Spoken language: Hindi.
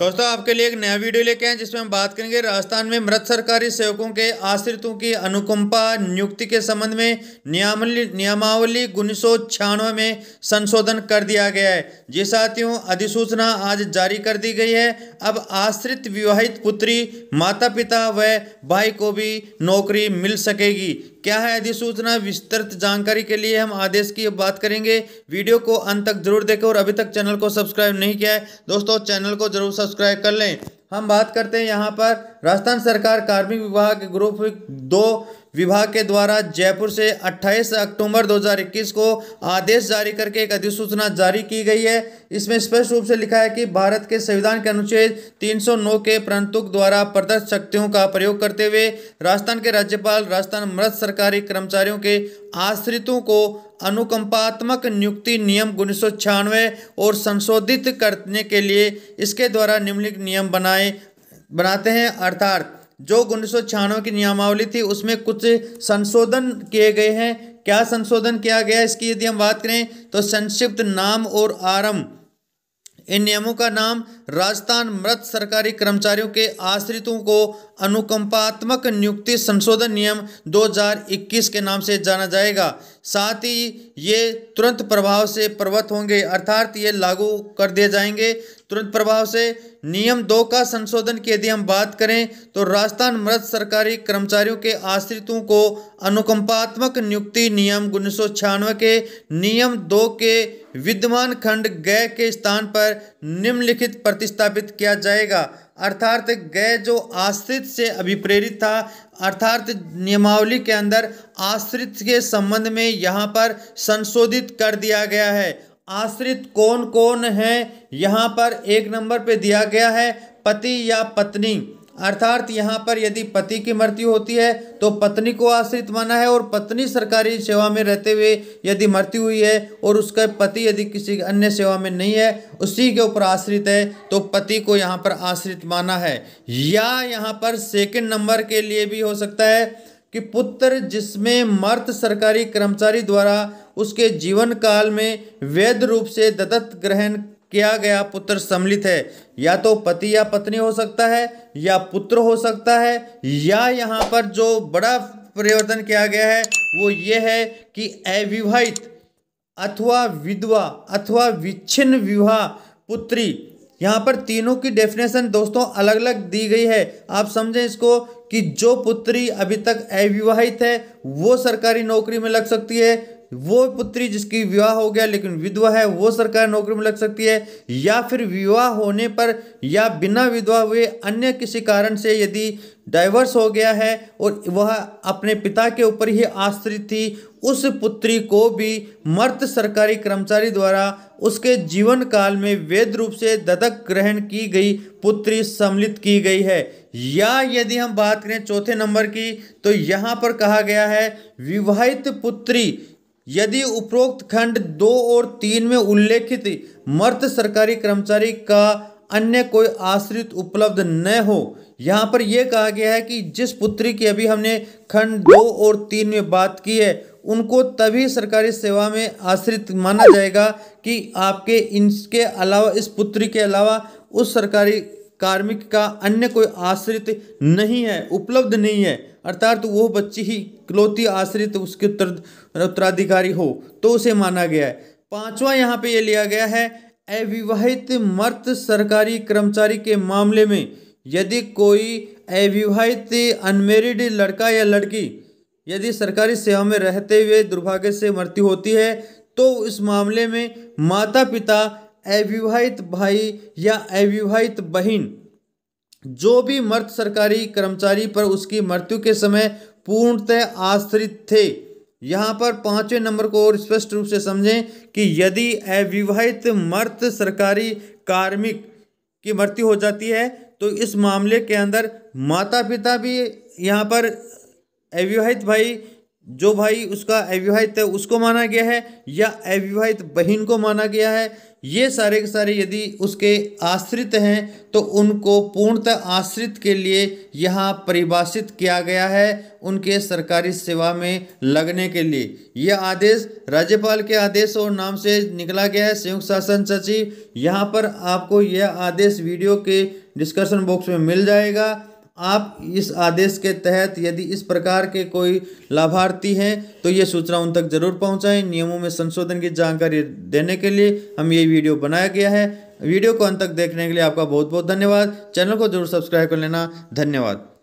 दोस्तों आपके लिए एक नया वीडियो लेके आए जिसमें हम बात करेंगे राजस्थान में मृत सरकारी सेवकों के आश्रितों की अनुकंपा नियुक्ति के संबंध में नियमावली 1996 में संशोधन कर दिया गया है। जी साथियों, अधिसूचना आज जारी कर दी गई है। अब आश्रित विवाहित पुत्री, माता पिता व भाई को भी नौकरी मिल सकेगी। क्या है अधिसूचना, विस्तृत जानकारी के लिए हम आदेश की बात करेंगे। वीडियो को अंत तक जरूर देखें और अभी तक चैनल को सब्सक्राइब नहीं किया है दोस्तों चैनल को जरूर सब्सक्राइब कर लें। हम बात करते हैं यहाँ पर राजस्थान सरकार कार्मिक विभाग ग्रुप 2 विभाग के द्वारा जयपुर से 28 अक्टूबर 2021 को आदेश जारी करके एक अधिसूचना जारी की गई है। इसमें स्पष्ट रूप से लिखा है कि भारत के संविधान के अनुच्छेद 309 के प्रंतुक द्वारा प्रदत्त शक्तियों का प्रयोग करते हुए राजस्थान के राज्यपाल राजस्थान मृत सरकारी कर्मचारियों के आश्रितों को अनुकंपात्मक नियुक्ति नियम 1996 और संशोधित करने के लिए इसके द्वारा निम्नलिखित नियम बनाते हैं। अर्थात जो 1996 की नियमावली थी उसमें कुछ संशोधन किए गए हैं। क्या संशोधन किया गया इसकी यदि हम बात करें तो संक्षिप्त नाम और आरंभ। इन नियमों का नाम राजस्थान मृत सरकारी कर्मचारियों के आश्रितों को अनुकंपात्मक नियुक्ति संशोधन नियम 2021 के नाम से जाना जाएगा। साथ ही ये तुरंत प्रभाव से प्रवृत्त होंगे, अर्थात ये लागू कर दिए जाएंगे तुरंत प्रभाव से। नियम 2 का संशोधन की यदि हम बात करें तो राजस्थान मृत सरकारी कर्मचारियों के आश्रितों को अनुकंपात्मक नियुक्ति नियम 1996 के नियम 2 के विद्यमान खंड ग के स्थान पर निम्नलिखित प्रतिस्थापित किया जाएगा। अर्थात ग जो आश्रित से अभिप्रेरित था, अर्थात नियमावली के अंदर आश्रित के संबंध में यहाँ पर संशोधित कर दिया गया है। आश्रित कौन कौन है यहाँ पर 1 नंबर पे दिया गया है पति या पत्नी। अर्थात यहाँ पर यदि पति की मृत्यु होती है तो पत्नी को आश्रित माना है, और पत्नी सरकारी सेवा में रहते हुए यदि मृत्यु हुई है और उसका पति यदि किसी अन्य सेवा में नहीं है, उसी के ऊपर आश्रित है, तो पति को यहाँ पर आश्रित माना है। या यहाँ पर 2 नंबर के लिए भी हो सकता है कि पुत्र जिसमें मर्द सरकारी कर्मचारी द्वारा उसके जीवन काल में वैध रूप से दत्तक ग्रहण किया गया पुत्र सम्मिलित है। या तो पति या पत्नी हो सकता है या पुत्र हो सकता है। या यहाँ पर जो बड़ा परिवर्तन किया गया है वो ये है कि अविवाहित अथवा विधवा अथवा विच्छिन्न विवाह पुत्री। यहाँ पर तीनों की डेफिनेशन दोस्तों अलग अलग दी गई है। आप समझें इसको कि जो पुत्री अभी तक अविवाहित है वो सरकारी नौकरी में लग सकती है, वो पुत्री जिसकी विवाह हो गया लेकिन विधवा है वो सरकारी नौकरी में लग सकती है, या फिर विवाह होने पर या बिना विधवा हुए अन्य किसी कारण से यदि डाइवर्स हो गया है और वह अपने पिता के ऊपर ही आश्रित थी, उस पुत्री को भी मर्द सरकारी कर्मचारी द्वारा उसके जीवन काल में वैध रूप से दत्तक ग्रहण की गई पुत्री सम्मिलित की गई है। या यदि हम बात करें 4 नंबर की तो यहाँ पर कहा गया है विवाहित पुत्री यदि उपरोक्त खंड 2 और 3 में उल्लेखित मर्द सरकारी कर्मचारी का अन्य कोई आश्रित उपलब्ध न हो। यहाँ पर यह कहा गया है कि जिस पुत्री की अभी हमने खंड 2 और 3 में बात की है उनको तभी सरकारी सेवा में आश्रित माना जाएगा कि आपके इनके अलावा, इस पुत्री के अलावा उस सरकारी कार्मिक का अन्य कोई आश्रित नहीं है, उपलब्ध नहीं है, अर्थात तो वो बच्ची ही इकलौती आश्रित उसके उत्तराधिकारी हो तो उसे माना गया है। 5वां यहाँ पे ये लिया गया है अविवाहित मर्द सरकारी कर्मचारी के मामले में यदि कोई अविवाहित अनमेरिड लड़का या लड़की यदि सरकारी सेवा में रहते हुए दुर्भाग्य से मृत्यु होती है तो इस मामले में माता पिता, अविवाहित भाई या अविवाहित बहन जो भी मर्द सरकारी कर्मचारी पर उसकी मृत्यु के समय पूर्णतः आश्रित थे। यहाँ पर 5वें नंबर को और स्पष्ट रूप से समझें कि यदि अविवाहित मर्द सरकारी कार्मिक की मृत्यु हो जाती है तो इस मामले के अंदर माता पिता भी यहाँ पर अविवाहित भाई जो भाई उसका अविवाहित है उसको माना गया है या अविवाहित बहन को माना गया है, ये सारे के सारे यदि उसके आश्रित हैं तो उनको पूर्णतः आश्रित के लिए यहाँ परिभाषित किया गया है उनके सरकारी सेवा में लगने के लिए। यह आदेश राज्यपाल के आदेश और नाम से निकला गया है, संयुक्त शासन सचिव। यहाँ पर आपको यह आदेश वीडियो के डिस्कशन बॉक्स में मिल जाएगा। आप इस आदेश के तहत यदि इस प्रकार के कोई लाभार्थी हैं तो ये सूचना उन तक जरूर पहुंचाएं। नियमों में संशोधन की जानकारी देने के लिए हम ये वीडियो बनाया गया है। वीडियो को अंत तक देखने के लिए आपका बहुत बहुत धन्यवाद। चैनल को जरूर सब्सक्राइब कर लेना। धन्यवाद।